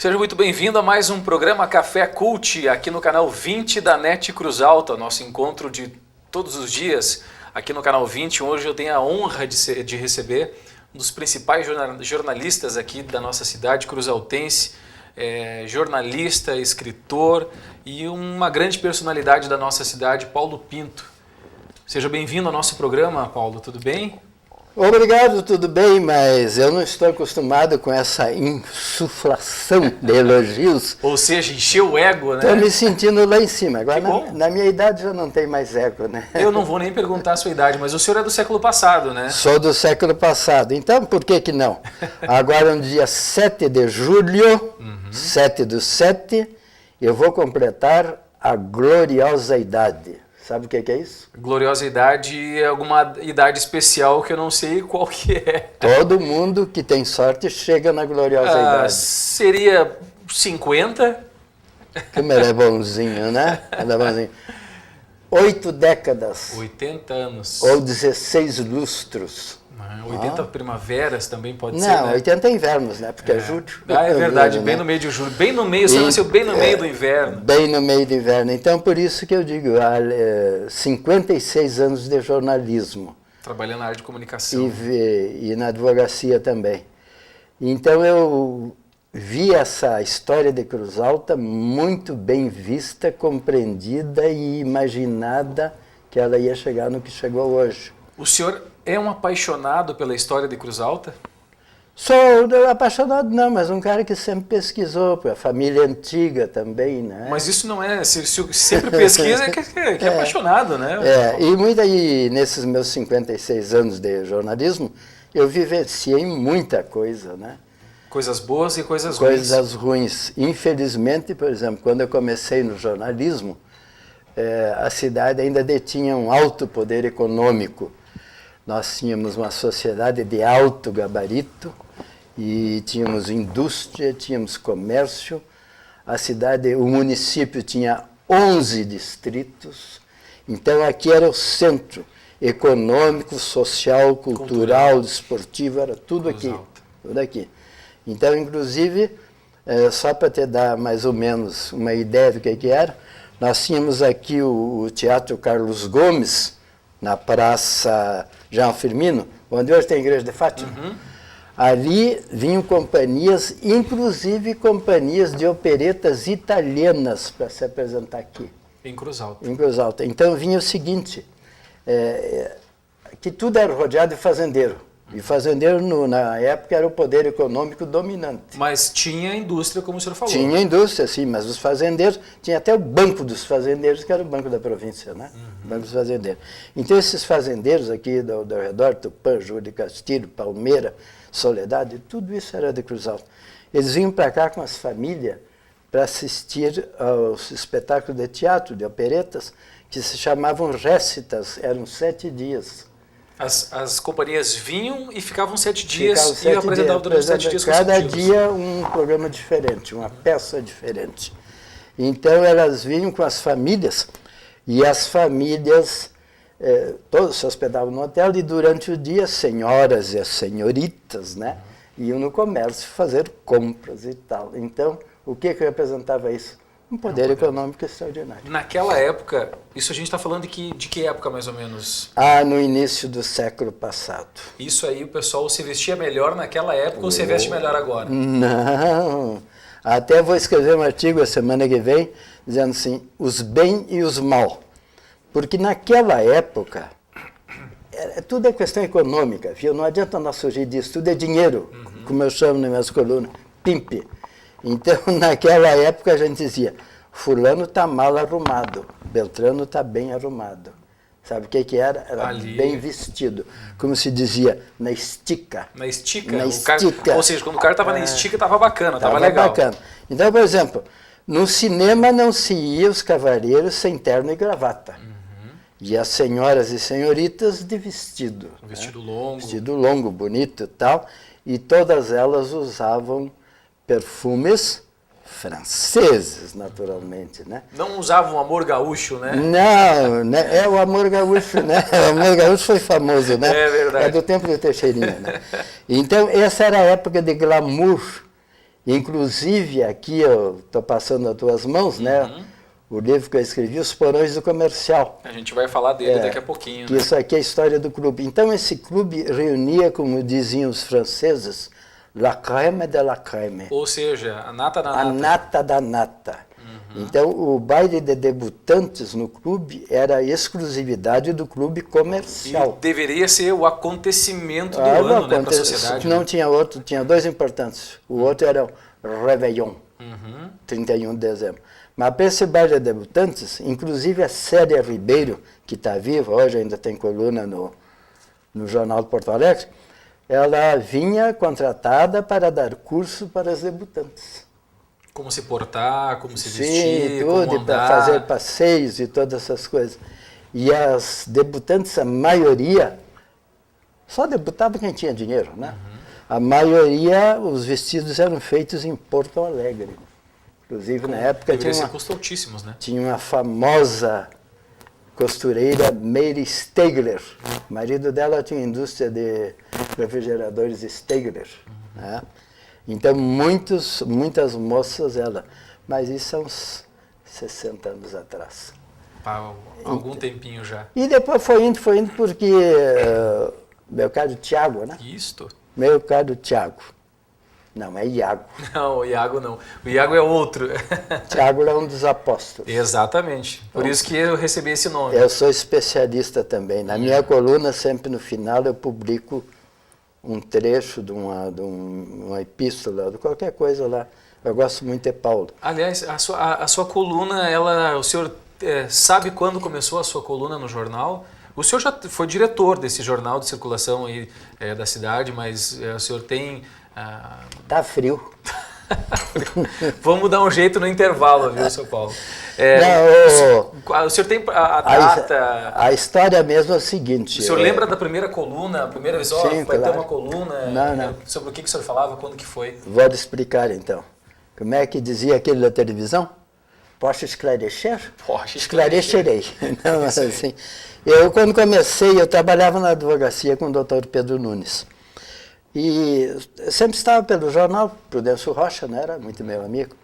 Seja muito bem-vindo a mais um programa Café Cult, aqui no canal 20 da NET Cruz Alta, nosso encontro de todos os dias aqui no canal 20. Hoje eu tenho a honra de receber um dos principais jornalistas aqui da nossa cidade cruzaltense, jornalista, escritor e uma grande personalidade da nossa cidade, Paulo Pinto. Seja bem-vindo ao nosso programa, Paulo, tudo bem? Obrigado, tudo bem, mas eu não estou acostumado com essa insuflação de elogios. Ou seja, encheu o ego, né? Estou me sentindo lá em cima. Agora, na minha idade já não tem mais ego, né? Eu não vou nem perguntar a sua idade, mas o senhor é do século passado, né? Sou do século passado, então por que não? Agora, no dia 7 de julho, 7/7, eu vou completar a gloriosa idade. Sabe o que é isso? Gloriosa idade é alguma idade especial que eu não sei qual que é. Todo mundo que tem sorte chega na gloriosa idade. Seria 50? Como ele é bonzinho, né? Ele é bonzinho. 8 décadas. 80 anos. Ou 16 lustros. 80 primaveras também pode ser, Não, né? 80 invernos, né? Porque é julho. É verdade, julho, bem né? no meio de julho. Bem no meio, você nasceu bem no meio do inverno. Bem no meio do inverno. Então, por isso que eu digo, 56 anos de jornalismo. Trabalhando na área de comunicação. E na advocacia também. Então, eu vi essa história de Cruz Alta muito bem vista, compreendida e imaginada que ela ia chegar no que chegou hoje. O senhor é um apaixonado pela história de Cruz Alta? Sou apaixonado não, mas um cara que sempre pesquisou, a família antiga também, né? Mas isso não é, se sempre pesquisa é que é apaixonado, né? E nesses meus 56 anos de jornalismo, eu vivenciei muita coisa, né? Coisas boas e coisas ruins. Coisas ruins. Infelizmente, por exemplo, quando eu comecei no jornalismo, a cidade ainda detinha um alto poder econômico. Nós tínhamos uma sociedade de alto gabarito e tínhamos indústria, tínhamos comércio. O município tinha 11 distritos. Então aqui era o centro econômico, social, cultural, desportivo, era tudo aqui. Tudo aqui. Então, inclusive, só para te dar mais ou menos uma ideia do que era, nós tínhamos aqui o Teatro Carlos Gomes, na Praça João Firmino, onde hoje tem a Igreja de Fátima. Ali vinham companhias, inclusive companhias de operetas italianas para se apresentar aqui. Em Cruz Alta. Em Cruz Alta. Então vinha o seguinte, que tudo era rodeado de fazendeiro. E fazendeiro, na época, era o poder econômico dominante. Mas tinha indústria, como o senhor falou. Tinha indústria, sim, mas os fazendeiros, tinha até o Banco dos Fazendeiros, que era o Banco da Província, né? Banco dos Fazendeiros. Então, esses fazendeiros aqui do redor, Tupã, Júlio de Castilho, Palmeira, Soledade, tudo isso era de Cruz Alta. Eles vinham para cá com as famílias para assistir aos espetáculos de teatro, de operetas, que se chamavam récitas, eram 7 dias. As companhias vinham e ficavam 7 dias e apresentavam durante 7 dias consecutivos. Cada consecutivos. dia um programa diferente, uma peça diferente. Então elas vinham com as famílias e as famílias todos se hospedavam no hotel e durante o dia as senhoras e as senhoritas, né, iam no comércio fazer compras e tal. Então o que representava isso? Um poder econômico extraordinário. Naquela época, isso a gente está falando de que época mais ou menos? No início do século passado. Isso aí o pessoal se vestia melhor naquela época ou se veste melhor agora? Não, até vou escrever um artigo a semana que vem dizendo assim, os bem e os mal. Porque naquela época, tudo é questão econômica, viu? Não adianta nós fugir disso, tudo é dinheiro, como eu chamo nas minhas colunas, pimpe. Então, naquela época, a gente dizia, fulano está mal arrumado, Beltrano está bem arrumado. Sabe o que era? Era ali, bem vestido. Como se dizia, na estica. Na estica? Na estica. Ou seja, quando o cara estava na estica, estava bacana, estava legal. Bacana. Então, por exemplo, no cinema não se ia os cavaleiros sem terno e gravata. E as senhoras e senhoritas de vestido. Um vestido longo. Vestido longo, bonito e tal. E todas elas usavam perfumes franceses, naturalmente, né? Não usavam amor gaúcho, né? Não, né? O amor gaúcho, né? O amor gaúcho foi famoso, né? É verdade. É do tempo de Teixeirinha, né? Então, essa era a época de glamour Inclusive, aqui eu estou passando nas tuas mãos, né? O livro que eu escrevi, Os Porões do Comercial. A gente vai falar dele daqui a pouquinho. Que isso aqui é a história do clube. Então, esse clube reunia, como diziam os franceses, la crème de la crème. Ou seja, a nata da nata. A nata da nata. Então, o baile de debutantes no clube era a exclusividade do clube comercial. E deveria ser o acontecimento do ano, né, para a sociedade. Não tinha outro, tinha dois importantes. O outro era o Réveillon, 31 de dezembro. Mas para esse baile de debutantes, inclusive a Célia Ribeiro, que está viva, hoje ainda tem coluna no Jornal de Porto Alegre, ela vinha contratada para dar curso para os debutantes. Como se portar, como se Sim, vestir, tudo, como para andar. fazer passeios e todas essas coisas. E as debutantes, a maioria, só debutava quem tinha dinheiro, né? A maioria, os vestidos eram feitos em Porto Alegre. Inclusive, na época, Deveria ser custo altíssimos, né? tinha uma famosa costureira, Meire Stegler. O marido dela tinha indústria de refrigeradores Stegler, né? Então, muitas moças, mas isso há uns 60 anos atrás. Há algum tempinho já. E depois foi indo porque meu caro Tiago, né? Isto? Meu caro Tiago. Não, é Iago. Não, o Iago não. O Iago é outro. Tiago é um dos apóstolos. Exatamente. Por isso que eu recebi esse nome. Eu sou especialista também. Na minha coluna, sempre no final, eu publico um trecho de uma epístola, de qualquer coisa lá. Eu gosto muito de Paulo. Aliás, a sua coluna, o senhor sabe quando começou a sua coluna no jornal? O senhor já foi diretor desse jornal de circulação aí, da cidade, mas o senhor tem... Tá frio. Vamos dar um jeito no intervalo, viu, seu Paulo? O senhor tem a data... A história mesmo é o seguinte... O senhor lembra da primeira coluna, a primeira vez, Sim, vai claro. ter uma coluna? Não. Sobre o que o senhor falava, quando que foi? Vou lhe explicar, então. Como é que dizia aquele da televisão? Posso esclarecer? Posso Esclarecerei. Então, assim, eu, quando comecei, eu trabalhava na advocacia com o doutor Pedro Nunes. E eu sempre estava pelo jornal, Prudêncio Rocha, né, era muito meu amigo.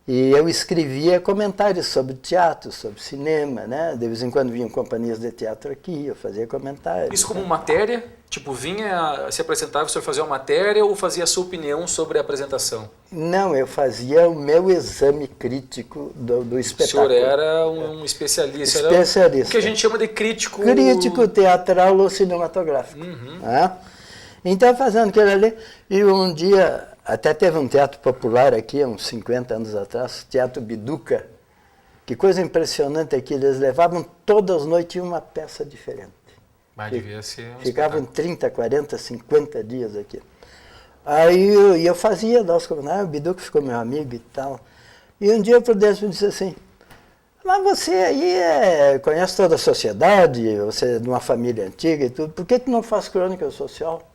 E eu escrevia comentários sobre teatro, sobre cinema, né? De vez em quando vinham companhias de teatro aqui, eu fazia comentários. Isso como matéria? Tipo, vinha, se apresentava, o senhor fazia uma matéria ou fazia a sua opinião sobre a apresentação? Não, eu fazia o meu exame crítico do espetáculo. O senhor era um especialista. Especialista. Era o que a gente chama de crítico... Crítico teatral ou cinematográfico. Então, fazendo aquilo ali, e um dia, até teve um teatro popular aqui, uns 50 anos atrás, Teatro Biduca. Que coisa impressionante é que eles levavam todas as noites uma peça diferente. Mas devia ser Ficavam 30, 40, 50 dias aqui. Aí eu fazia, o Biduca ficou meu amigo e tal. E um dia o Prudêncio me disse assim, mas você aí conhece toda a sociedade, você é de uma família antiga e tudo, por que não faz crônica social?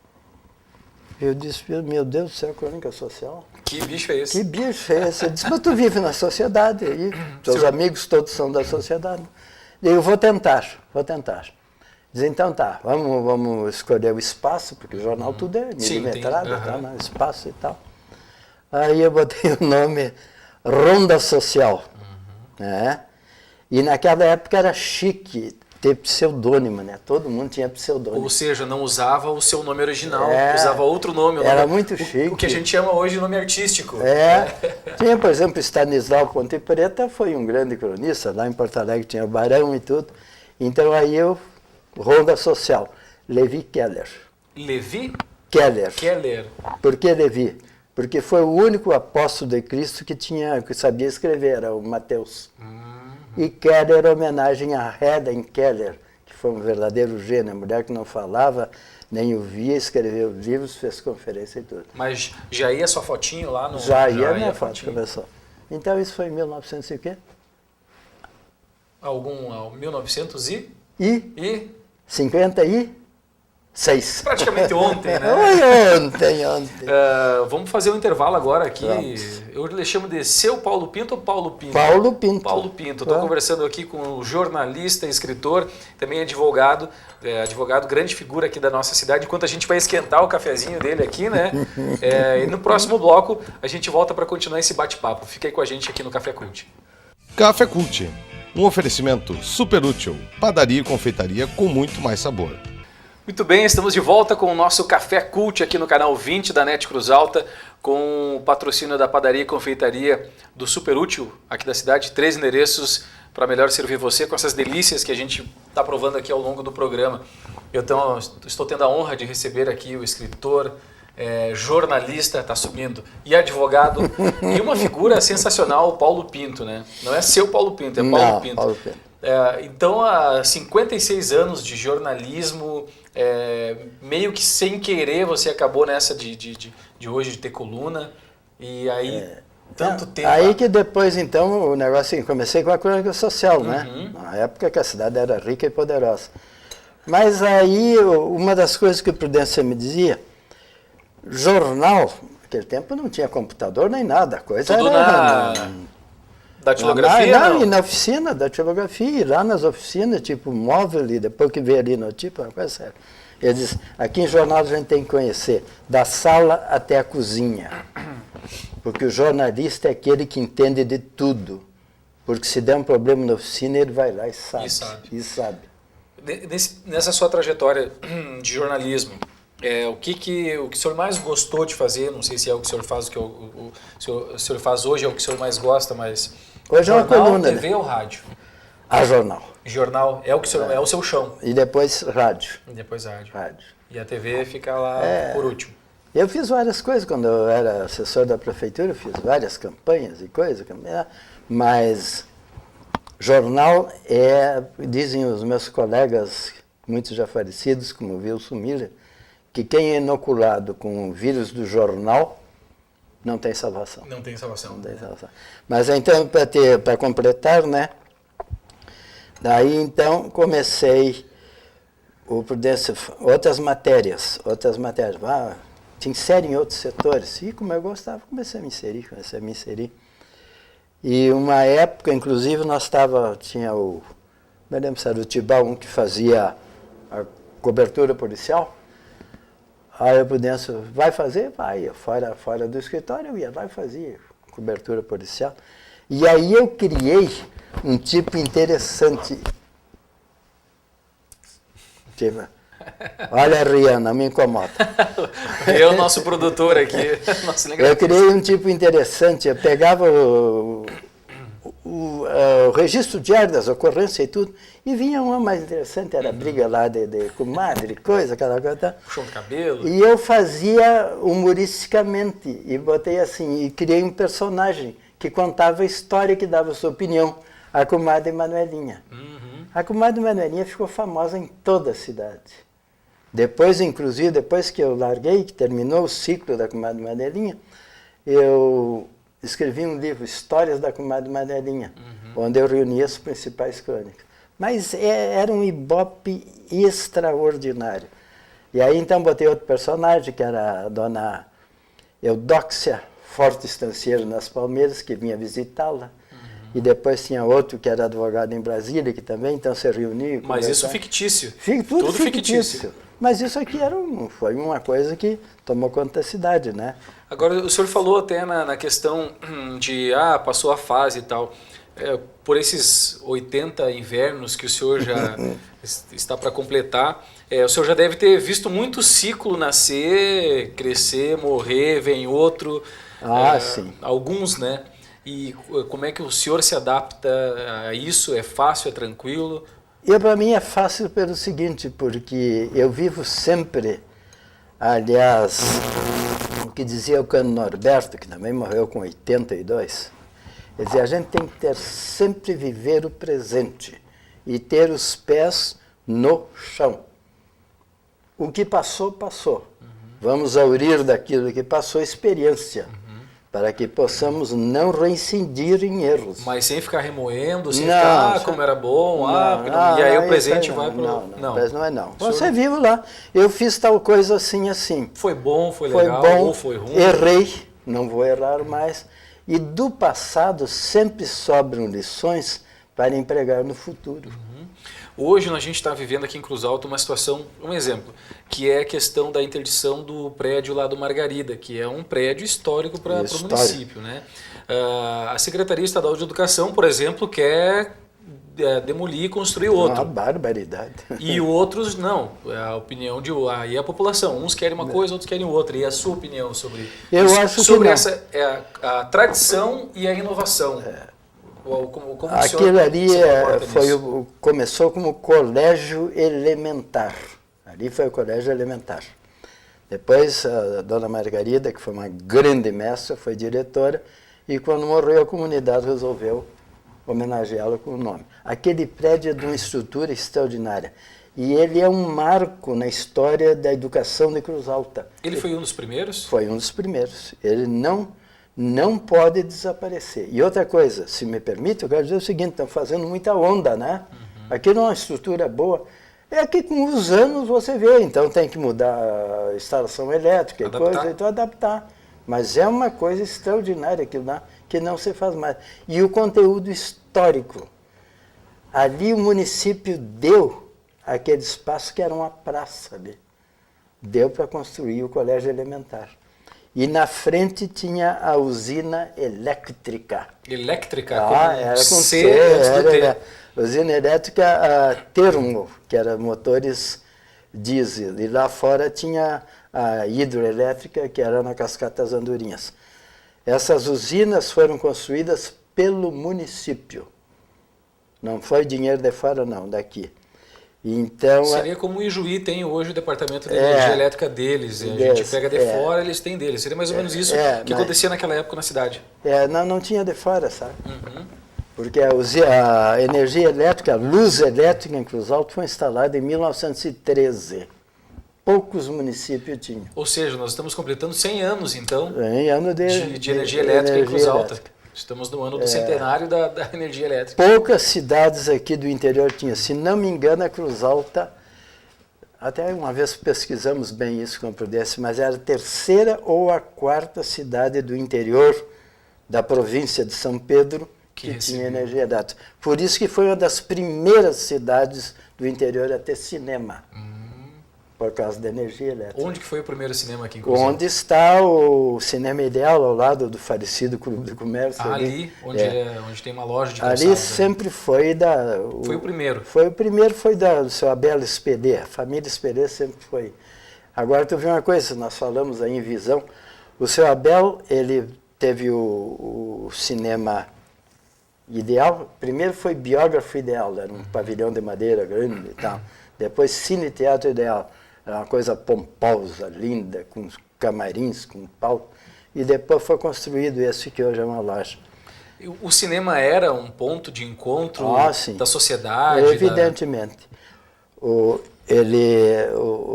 Eu disse, meu Deus do céu, crônica social? Que bicho é esse? Que bicho é esse? Eu disse, mas tu vive na sociedade, aí, teus amigos todos são da sociedade. Eu vou tentar. Diz, então tá, vamos escolher o espaço, porque o jornal tudo é milimetrado, né, espaço e tal. Aí eu botei o nome Ronda Social. Né? E naquela época era chique ter pseudônimo, né? Todo mundo tinha pseudônimo. Ou seja, não usava o seu nome original, usava outro nome. Era muito chique. O que a gente chama hoje de nome artístico. Tinha, por exemplo, Stanislau Ponte Preta, foi um grande cronista, lá em Porto Alegre tinha o Barão e tudo. Então aí Ronda Social, Levi Keller. Levi? Keller. Por que Levi? Porque foi o único apóstolo de Cristo que sabia escrever, era o Mateus. E Keller, homenagem a Helen Keller, que foi um verdadeiro gênio, mulher que não falava, nem ouvia, escreveu livros, fez conferência e tudo. Mas já ia sua fotinho lá no... Já ia minha foto, começou. Então isso foi em 1900 e o quê? 1900 e? 50 e? 6. Praticamente ontem, né? Ontem. Vamos fazer um intervalo agora aqui. Vamos. Eu lhe chamo de seu Paulo Pinto ou Paulo Pinto? Paulo Pinto. Paulo Pinto. Estou conversando aqui com o jornalista, escritor, também advogado, grande figura aqui da nossa cidade. Enquanto a gente vai esquentar o cafezinho dele aqui, né? E no próximo bloco a gente volta para continuar esse bate-papo. Fica aí com a gente aqui no Café Cult. Café Cult, um oferecimento super útil, padaria e confeitaria com muito mais sabor. Muito bem, estamos de volta com o nosso Café Cult aqui no canal 20 da NET Cruz Alta, com o patrocínio da padaria e confeitaria do Super Útil, aqui da cidade, 3 endereços para melhor servir você com essas delícias que a gente está provando aqui ao longo do programa. Eu estou tendo a honra de receber aqui o escritor, jornalista, está subindo, e advogado, e uma figura sensacional, o Paulo Pinto, né? Não é seu Paulo Pinto, é Paulo Pinto. Paulo Pinto. Então, há 56 anos de jornalismo, meio que sem querer você acabou nessa de hoje de ter coluna, e aí tanto tempo... Aí que depois, então, o negócio assim, comecei com a crônica social, né? Na época que a cidade era rica e poderosa. Mas aí, uma das coisas que o Prudência me dizia, jornal, naquele tempo não tinha computador nem nada, a coisa tudo era... datilografia, não? E na oficina, datilografia, lá nas oficinas, tipo móvel, e depois que veio ali no tipo, uma coisa séria. Ele diz, aqui em jornal a gente tem que conhecer, da sala até a cozinha. Porque o jornalista é aquele que entende de tudo. Porque se der um problema na oficina, ele vai lá e sabe. E sabe. Nessa sua trajetória de jornalismo, o que o senhor mais gostou de fazer? Não sei se é o que o senhor faz, o senhor faz hoje, é o que o senhor mais gosta, mas... Hoje jornal, é uma coluna, TV, né? Ou rádio? Jornal. Jornal é o que o senhor, é o seu chão. E depois rádio. E depois rádio. Rádio. E a TV fica lá por último. Eu fiz várias coisas quando eu era assessor da prefeitura, eu fiz várias campanhas e coisas, mas jornal dizem os meus colegas, muitos já falecidos, como o Wilson Miller, que quem é inoculado com o vírus do jornal não tem salvação. Não tem salvação. Não tem salvação. Mas então, para completar, né? Daí então comecei o Prudência, outras matérias. Te insere em outros setores. E como eu gostava, comecei a me inserir. E uma época, inclusive, tinha não me lembro se era o Tibau, um que fazia a cobertura policial. Aí o Prudência, vai fazer? Vai. Fora do escritório, eu ia lá e fazia cobertura policial. E aí eu criei um tipo interessante. Tipo, olha a Rihanna, me incomoda. Eu, nosso produtor aqui. Eu criei um tipo interessante, eu pegava o registro diário das ocorrências e tudo, e vinha uma mais interessante, era briga lá de comadre, aquela coisa. Puxão de cabelo. E eu fazia humoristicamente, e botei assim, e criei um personagem que contava a história, que dava sua opinião, a comadre Manuelinha. A comadre Manuelinha ficou famosa em toda a cidade. Depois, inclusive, depois que eu larguei, que terminou o ciclo da comadre Manuelinha, eu escrevi um livro, Histórias da Comadre Manuelinha, onde eu reuni as principais crônicas. Mas era um ibope extraordinário. E aí, então, botei outro personagem, que era a dona Eudóxia Forte Estancieiro nas Palmeiras, que vinha visitá-la. E depois tinha outro que era advogado em Brasília, que também, então, se reuniu. Mas isso fictício. Tudo fictício. Mas isso aqui foi uma coisa que tomou conta da cidade, né? Agora, o senhor falou até na questão de, passou a fase e tal. Por esses 80 invernos que o senhor já está para completar, o senhor já deve ter visto muito ciclo nascer, crescer, morrer, vem outro. Sim. Alguns, né? E como é que o senhor se adapta a isso? É fácil, é tranquilo? Para mim é fácil pelo seguinte, porque eu vivo sempre, aliás, o que dizia o Cano Norberto, que também morreu com 82, ele dizia, a gente tem que sempre viver o presente e ter os pés no chão. O que passou, passou. Vamos aurir daquilo que passou, experiência. para que possamos não reincidir em erros. Mas sem ficar remoendo, sem Não, ficar, como era bom, e aí o presente vai para Não, não é não. Você viu lá, eu fiz tal coisa assim. Foi bom, foi Foi legal, bom, ou foi ruim? errei, não vou errar mais. E do passado sempre sobram lições para empregar no futuro. Hoje a gente está vivendo aqui em Cruz Alta uma situação, um exemplo, que é a questão da interdição do prédio lá do Margarida, que é um prédio histórico para o município, né? A Secretaria Estadual de Educação, por exemplo, quer demolir e construir outro. Uma barbaridade. E outros não. A opinião de aí a população. Uns querem uma coisa, outros querem outra. E a sua opinião sobre Eu isso, acho sobre que essa a tradição e a inovação? Como Aquilo ali nisso? começou como colégio elementar. Ali foi o colégio elementar. Depois a dona Margarida, que foi uma grande mestra, foi diretora, e quando morreu a comunidade resolveu homenageá-la com o nome. Aquele prédio é de uma estrutura extraordinária. E ele é um marco na história da educação de Cruz Alta. Ele foi um dos primeiros? Foi um dos primeiros. Ele não pode desaparecer. E outra coisa, se me permite, eu quero dizer o seguinte, estão fazendo muita onda, né? Aqui não é uma estrutura boa. É que com os anos você vê, então tem que mudar a instalação elétrica e coisa, então adaptar. Mas é uma coisa extraordinária aquilo lá, que não se faz mais. E o conteúdo histórico. Ali o município deu aquele espaço que era uma praça ali. Deu para construir o colégio elementar. E na frente tinha a usina elétrica. Elétrica? Era com C, era usina elétrica termo, que era motores diesel. E lá fora tinha a hidroelétrica, que era na Cascata das Andorinhas. Essas usinas foram construídas pelo município. Não foi dinheiro de fora, não, daqui. Então, seria como o Ijuí tem hoje o departamento de energia elétrica deles. A gente pega de fora, eles têm deles. Seria mais ou menos isso que acontecia naquela época na cidade. Não tinha de fora, sabe? Porque a energia elétrica, a luz elétrica em Cruz Alta foi instalada em 1913. Poucos municípios tinham. Ou seja, nós estamos completando 100 anos, então, 100 anos de energia elétrica em Cruz Alta. Estamos no ano do centenário da energia elétrica. Poucas cidades aqui do interior tinham. Se não me engano, a Cruz Alta, até uma vez pesquisamos bem isso com a Prudência, mas era a terceira ou a quarta cidade do interior da província de São Pedro que tinha energia elétrica. Por isso que foi uma das primeiras cidades do interior a ter cinema. Por causa da energia elétrica. Onde que foi o primeiro cinema aqui em Cruz Alta? Onde está o Cinema Ideal, ao lado do falecido Clube do Comércio. Ali, onde tem uma loja de calçados. Ali sempre foi foi o primeiro. Foi o primeiro, foi do seu Abel Espelê. A família Espelê sempre foi. Agora, tu viu uma coisa, nós falamos aí em visão. O seu Abel, ele teve o Cinema Ideal. Primeiro foi Biógrafo Ideal, era um pavilhão de madeira grande e tal. Depois Cine Teatro Ideal. Era uma coisa pomposa, linda, com camarins, com palco. E depois foi construído esse que hoje é uma loja. O cinema era um ponto de encontro da sociedade? Evidentemente. O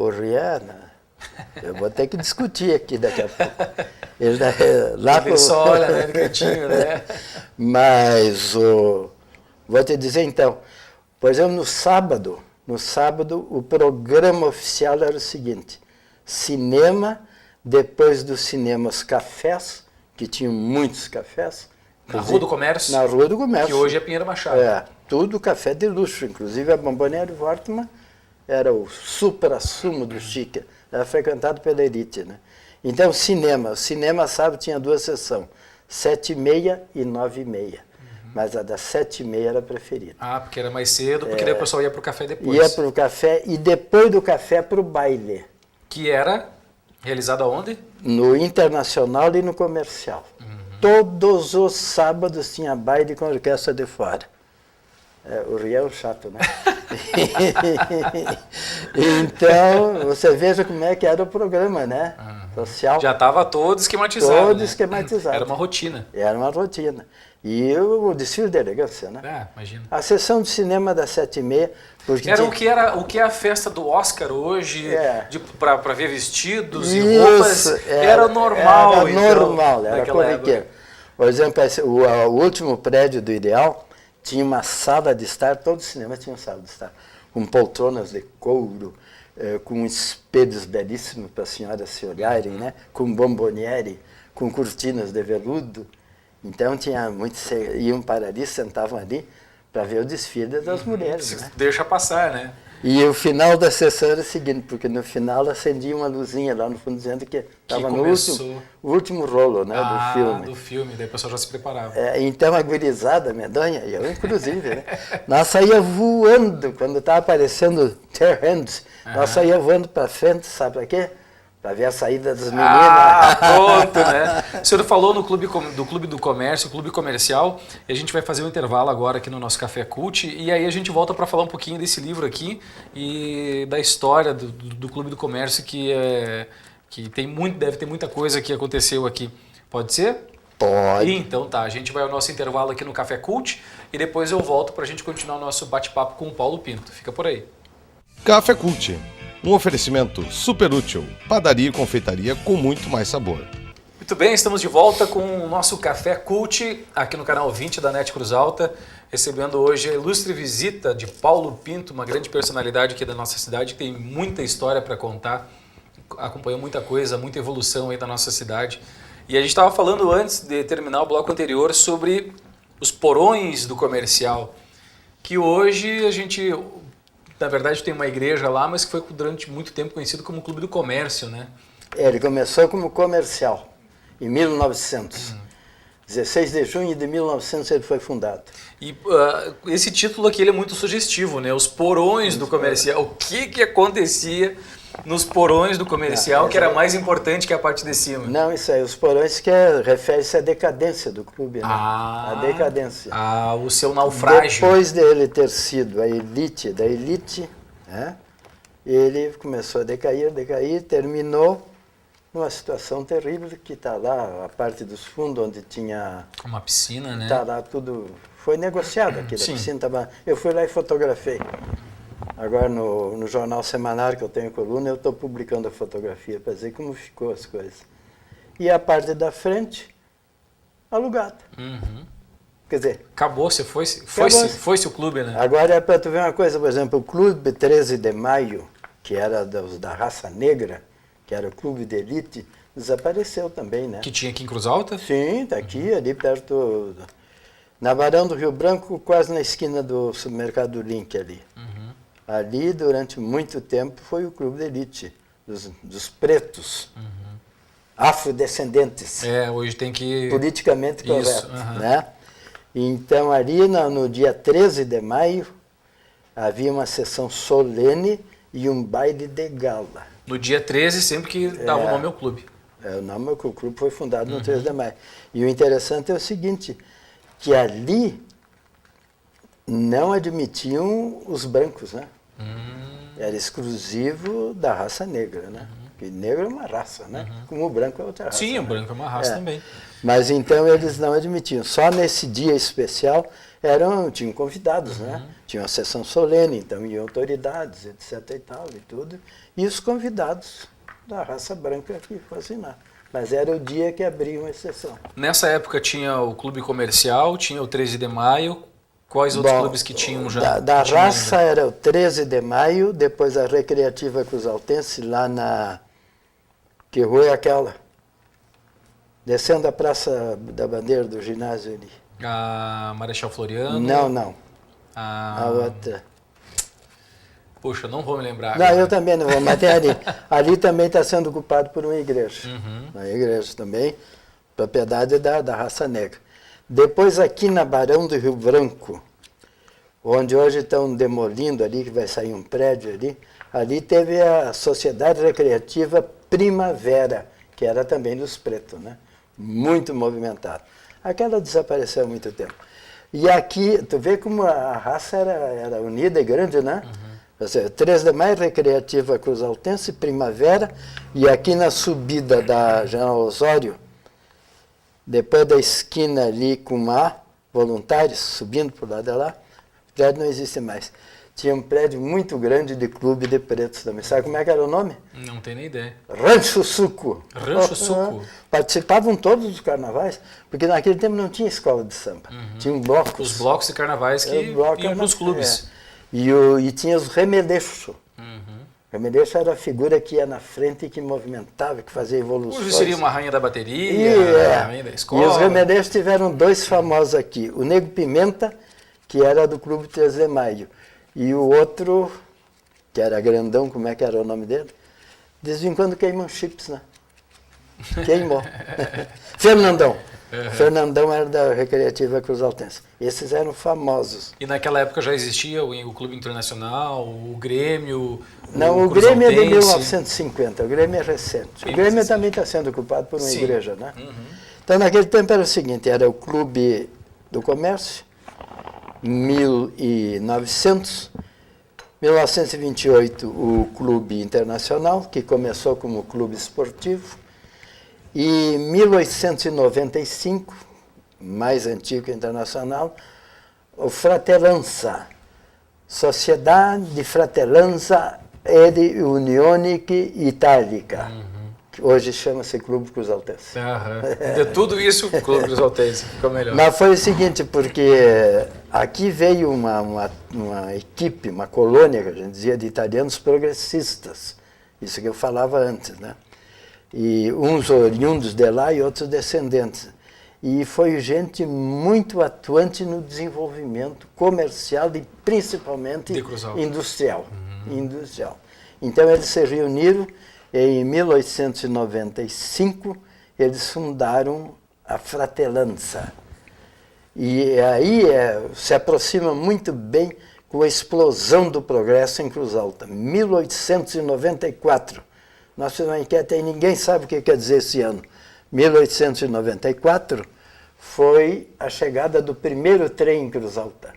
Rihanna, eu vou ter que discutir aqui daqui a pouco. Ele só olha, né, no cantinho, né? Mas, vou te dizer então, por exemplo, no sábado, o programa oficial era o seguinte: cinema, depois do cinema os cafés, que tinham muitos cafés. Na Rua do Comércio? Na Rua do Comércio. Que hoje é Pinheiro Machado. Tudo café de luxo. Inclusive a Bomboniere Wortmann era o supra-sumo do chique. Era frequentado pela elite, né? Então, o cinema, sábado, tinha duas sessões, 7h30 e 9h30. Mas a das 7h30 era a preferida. Porque era mais cedo, porque daí o pessoal ia para o café depois. Ia para o café e depois do café para o baile. Que era realizado aonde? No Internacional e no Comercial. Todos os sábados tinha baile com a orquestra de fora. O Rio é um chato, né? Então, você veja como é que era o programa, né? Social. Já estava todo esquematizado. Todo né? esquematizado. Era uma rotina. Era uma rotina. E o desfile de elegância, né? Imagina. A sessão de cinema das 7h30... Porque O que é a festa do Oscar hoje, para ver vestidos e Isso, roupas, era normal. Era normal, era naquela corriqueiro. época. Por exemplo, o último prédio do Ideal tinha uma sala de estar, todo cinema tinha uma sala de estar, com poltronas de couro, com espelhos belíssimos para as senhoras se olharem, né? Com bomboniere, com cortinas de veludo. Então tinha muitos, iam para ali, sentavam ali para ver o desfile das mulheres. Né? Deixa passar, né? E o final da sessão era o seguinte, porque no final acendia uma luzinha lá no fundo dizendo que estava no último rolo, né, do filme. Do filme, daí o pessoal já se preparava. Então a gurizada medonha, e eu inclusive, né, nós saía voando, quando estava aparecendo Ter Hands, nós saía voando para frente, sabe para quê? Para ver a saída das meninas. Pronto, né? O senhor falou do Clube do Comércio, Clube Comercial, e a gente vai fazer um intervalo agora aqui no nosso Café Cult, e aí a gente volta para falar um pouquinho desse livro aqui e da história do Clube do Comércio, que deve ter muita coisa que aconteceu aqui. Pode ser? Pode. Então tá, a gente vai ao nosso intervalo aqui no Café Cult, e depois eu volto para a gente continuar o nosso bate-papo com o Paulo Pinto. Fica por aí. Café Cult. Um oferecimento super útil, padaria e confeitaria com muito mais sabor. Muito bem, estamos de volta com o nosso Café Cult, aqui no canal 20 da NET Cruz Alta, recebendo hoje a ilustre visita de Paulo Pinto, uma grande personalidade aqui da nossa cidade, que tem muita história para contar, acompanhou muita coisa, muita evolução aí da nossa cidade. E a gente estava falando antes de terminar o bloco anterior sobre os porões do comercial, que hoje a gente... Na verdade tem uma igreja lá, mas que foi durante muito tempo conhecido como Clube do Comércio, né? Ele começou como comercial, em 1900. 16 de junho de 1900 ele foi fundado. E esse título aqui ele é muito sugestivo, né? Os porões do comercial. O que acontecia nos porões do comercial, que era mais importante que a parte de cima? Não, isso aí, os porões refere-se à decadência do clube, né? A decadência. O seu naufrágio. Depois dele ter sido a elite da elite, né? Ele começou a decair, terminou numa situação terrível que está lá, a parte dos fundos onde tinha... Uma piscina, né? Está lá tudo... Foi negociado aqui, a piscina estava... Eu fui lá e fotografei. Agora no jornal semanal que eu tenho coluna, eu estou publicando a fotografia para dizer como ficou as coisas. E a parte da frente, alugada. Quer dizer... Acabou-se, foi-se o clube, né? Agora é para tu ver uma coisa, por exemplo, o Clube 13 de Maio, que era da raça negra, que era o clube de elite, desapareceu também, né? Que tinha aqui em Cruz Alta? Sim, está aqui, ali perto... Na Barão do Rio Branco, quase na esquina do supermercado Link ali. Ali, durante muito tempo, foi o clube de elite, dos pretos, afrodescendentes. Hoje tem que... Politicamente correto, né? Então, ali no dia 13 de maio, havia uma sessão solene e um baile de gala. No dia 13, sempre que dava o nome ao clube. O nome ao clube foi fundado no 13 de maio. E o interessante é o seguinte, que ali não admitiam os brancos, né? Era exclusivo da raça negra, né? Porque negro é uma raça, né? Como o branco é outra raça. Sim, o branco é uma raça também. Mas então eles não admitiam. Só nesse dia especial tinham convidados, né? Tinha uma sessão solene, então iam autoridades, etc e tal, e tudo. E os convidados da raça branca que fossem lá. Mas era o dia que abriam a sessão. Nessa época tinha o Clube Comercial, tinha o 13 de Maio. Quais outros clubes que tinham já? Da raça era o 13 de Maio, depois a Recreativa Cruzaltense, lá na... Que rua é aquela? Descendo a Praça da Bandeira do ginásio ali. A Marechal Floriano? Não. A outra. Puxa, não vou me lembrar. Não, eu também não vou, mas tem ali. Ali também está sendo ocupado por uma igreja. Uma igreja também, propriedade da raça negra. Depois aqui na Barão do Rio Branco, onde hoje estão demolindo ali, que vai sair um prédio ali teve a Sociedade Recreativa Primavera, que era também dos pretos, né? Muito movimentada. Aquela desapareceu há muito tempo. E aqui, tu vê como a raça era unida e grande, né? Ou seja, 3 de Maio, Recreativa Cruzaltense, Primavera, e aqui na subida da General Osório, depois da esquina ali com voluntários subindo por lá de lá. O prédio não existe mais. Tinha um prédio muito grande de clube de pretos também. Sabe como é que era o nome? Não tenho nem ideia. Rancho Suco. Rancho Suco. Participavam todos os carnavais, porque naquele tempo não tinha escola de samba. Tinha blocos. Os blocos de carnavais que iam para os clubes. E tinha os remeleixos. O remeleixo era a figura que ia na frente e que movimentava, que fazia evoluções. Hoje seria uma rainha da bateria, a rainha da escola. E os remeleixos tiveram dois famosos aqui. O Nego Pimenta, que era do Clube 3 de Maio. E o outro, que era grandão, como é que era o nome dele? De vez em quando queimam chips, né? Queimou. Fernandão. Fernandão era da Recreativa Cruz Altense. Esses eram famosos. E naquela época já existia o Clube Internacional, o Grêmio? Não, o Grêmio é de 1950, o Grêmio é recente. O Grêmio também está sendo ocupado por uma igreja, né? Então, naquele tempo era o seguinte, era o Clube do Comércio, 1900, 1928 o Clube Internacional, que começou como clube esportivo, e 1895, mais antigo que o Internacional, o Fratellanza, Sociedade Fratellanza ed Unionic Italica, que hoje chama-se Clube Cruz Altense. De tudo isso, o Clube Cruz Altense ficou melhor. Mas foi o seguinte, porque aqui veio uma equipe, uma colônia, que a gente dizia, de italianos progressistas. Isso que eu falava antes, né? E uns oriundos de lá e outros descendentes. E foi gente muito atuante no desenvolvimento comercial e principalmente industrial. Industrial. Então eles se reuniram em 1895, eles fundaram a Fratellanza. E aí se aproxima muito bem com a explosão do progresso em Cruz Alta. 1894. Nós fizemos uma enquete e ninguém sabe o que quer dizer esse ano. 1894 foi a chegada do primeiro trem em Cruz Alta.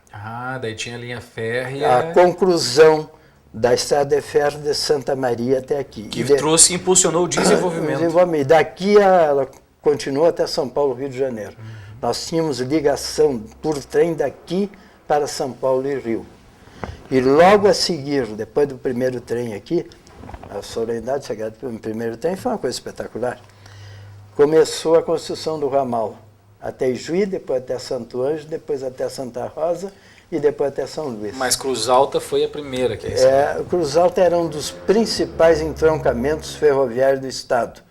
Daí tinha a linha férrea. A conclusão da Estrada de Ferro de Santa Maria até aqui. Que impulsionou o desenvolvimento. E daqui ela continuou até São Paulo, Rio de Janeiro. Nós tínhamos ligação por trem daqui para São Paulo e Rio. E logo a seguir, depois do primeiro trem aqui, a solenidade de chegada do primeiro trem foi uma coisa espetacular. Começou a construção do ramal até Ijuí, depois até Santo Ângelo, depois até Santa Rosa e depois até São Luís. Mas Cruz Alta foi a primeira que Cruz Alta era um dos principais entroncamentos ferroviários do estado.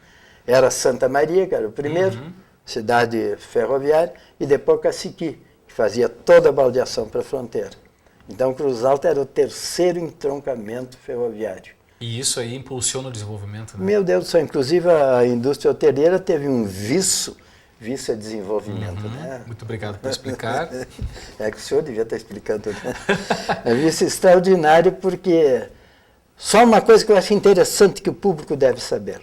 Era Santa Maria, que era o primeiro, cidade ferroviária, e depois Caciqui, que fazia toda a baldeação para a fronteira. Então Cruz Alta era o terceiro entroncamento ferroviário. E isso aí impulsiona o desenvolvimento, né? Meu Deus do céu, inclusive a indústria hoteleira teve um viço é desenvolvimento, né? Muito obrigado por explicar. É que o senhor devia estar explicando, né? É vice extraordinário porque só uma coisa que eu acho interessante que o público deve saber.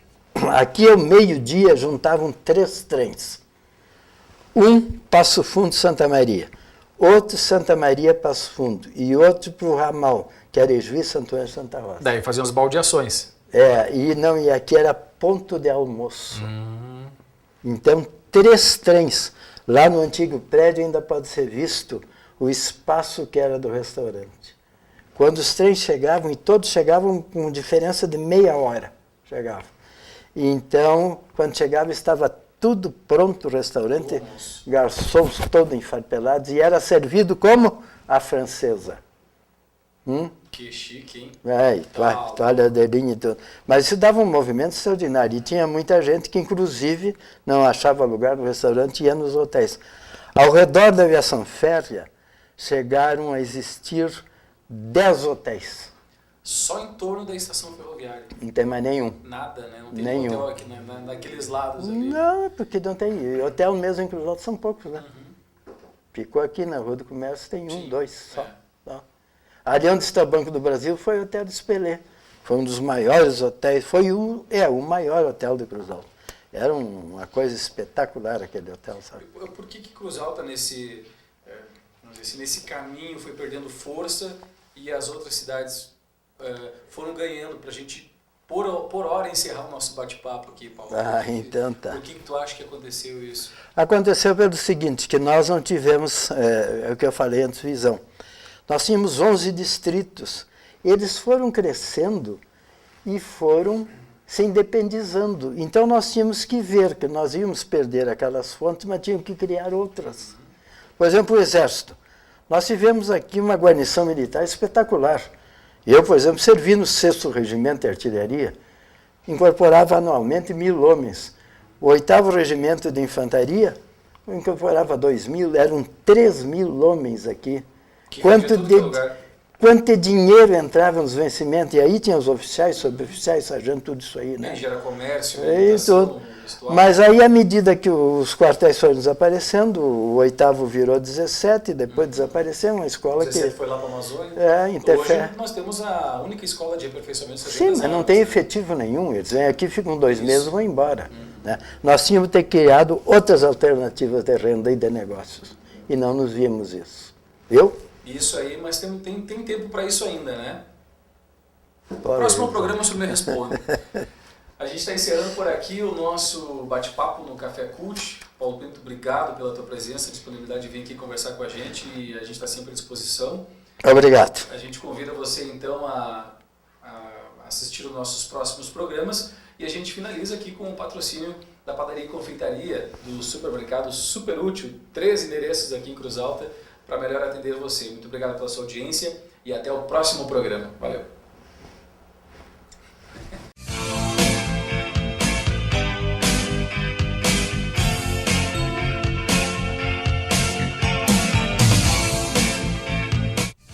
Aqui ao meio-dia juntavam 3 trens. Um Passo Fundo Santa Maria, outro Santa Maria Passo Fundo e outro para o ramal, que era Ijuí, Santo Ângelo, Santa Rosa. Daí faziam as baldeações. E aqui era ponto de almoço. Então, 3 trens. Lá no antigo prédio ainda pode ser visto o espaço que era do restaurante. Quando os trens chegavam, e todos chegavam com diferença de meia hora, chegavam. Então, quando chegava, estava tudo pronto o restaurante, garçons todos enfarpelados, e era servido como a francesa. Que chique, hein? Toalha de linha e tudo. Mas isso dava um movimento extraordinário. E tinha muita gente que, inclusive, não achava lugar no restaurante e ia nos hotéis. Ao redor da aviação férrea, chegaram a existir 10 hotéis. Só em torno da estação ferroviária? Não tem mais nenhum. Nada, né? Não tem nenhum. Hotel aqui naqueles lados ali? Não, porque não tem. E hotel mesmo em Cruz Alta são poucos, né? Ficou aqui na Rua do Comércio, tem 1, 2 só. Ali onde está o Banco do Brasil foi o Hotel do Espelê. Foi um dos maiores hotéis, foi o maior hotel de Cruz Alta. Era uma coisa espetacular aquele hotel, sabe? Por que Cruz Alta nesse caminho foi perdendo força e as outras cidades foram ganhando para a gente por hora encerrar o nosso bate-papo aqui, Paulo. Então tá. Por que tu acha que aconteceu isso? Aconteceu pelo seguinte, que nós não tivemos, é o que eu falei antes, visão. Nós tínhamos 11 distritos. Eles foram crescendo e foram se independizando. Então nós tínhamos que ver que nós íamos perder aquelas fontes, mas tínhamos que criar outras. Por exemplo, o Exército. Nós tivemos aqui uma guarnição militar espetacular. Eu, por exemplo, servi no 6º Regimento de Artilharia, incorporava anualmente 1.000 homens. O 8º Regimento de Infantaria incorporava 2.000, eram 3.000 homens aqui. Quanto de dinheiro entrava nos vencimentos, e aí tinha os oficiais, suboficiais, sargento, tudo isso aí, né? Gera comércio, tudo. Mas aí, à medida que os quartéis foram desaparecendo, o 8º virou 17, depois desapareceu uma escola 17 que... foi lá para a Amazônia. Em Tefé. Hoje nós temos a única escola de aperfeiçoamento. Sim, mas não tem efetivo nenhum. Eles vêm aqui, ficam 2 meses e vão embora. Né? Nós tínhamos que ter criado outras alternativas de renda e de negócios. E não nos vimos isso. Viu? Isso aí, mas tem tempo para isso ainda, né? Pode Próximo programa o senhor me responde. A gente está encerrando por aqui o nosso bate-papo no Café Cult. Paulo Pinto, obrigado pela tua presença, disponibilidade de vir aqui conversar com a gente, e a gente está sempre à disposição. Obrigado. A gente convida você então a assistir os nossos próximos programas, e a gente finaliza aqui com o patrocínio da Padaria e Confeitaria do supermercado Super Útil, 3 endereços aqui em Cruz Alta, para melhor atender você. Muito obrigado pela sua audiência e até o próximo programa. Valeu!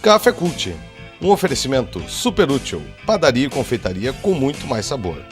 Café Cult, um oferecimento super útil, padaria e confeitaria com muito mais sabor.